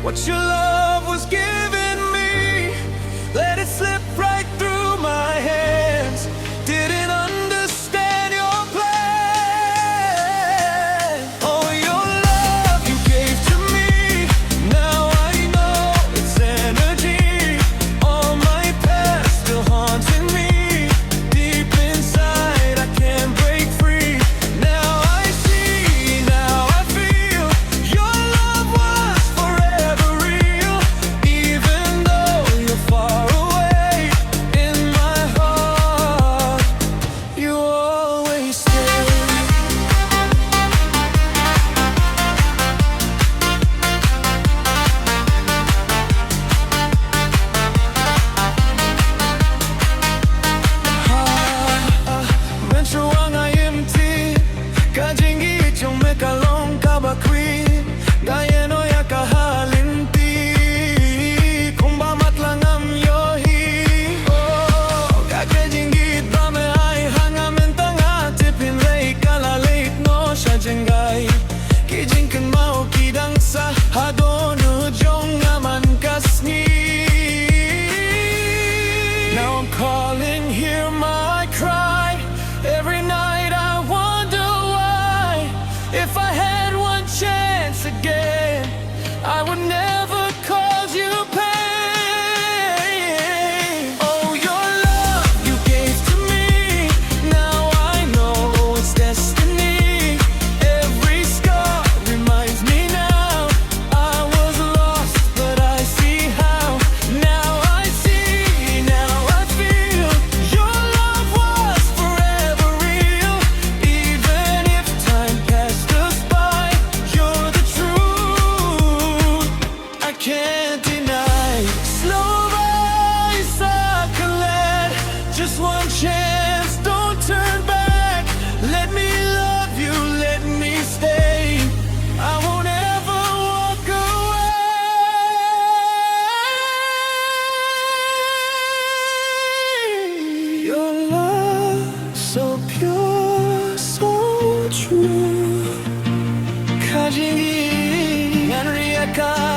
what your love was giving me. Let it slip right through my hands. Didn't understand your plan. Oh, your love you gave to me. Now I know its energy. All my past still haunting me. Deep inside I can't break free. Now I see, now I feel. Your love was forever real. Even though you're far away, in my heart you always stay. Menstruang IMT Kajingi Iong mekalong kabakwi Gayeno ya kahalinti Kung bamat lang am yohi Oh, kakajingi dame ay hangamen tanga Tipin lay kalalait no siya jengay Kijingkan mau kidang sa hadonu jong aman kasni. Now I'm calling, hear my cry. Every night I wonder why. If I had one chance again, I would never cause you pain. Oh, your love you gave to me. Now I know it's destiny. Every scar reminds me now I was lost, but I see how. Now I see, now I feel. Your love was forever real. Even if time passed us by, you're the truth I can't deny. Slow rise, accolade. Just one chance, don't turn back. Let me love you, let me stay. I won't ever walk away. Your love so pure, so true. Kajingi and Riaka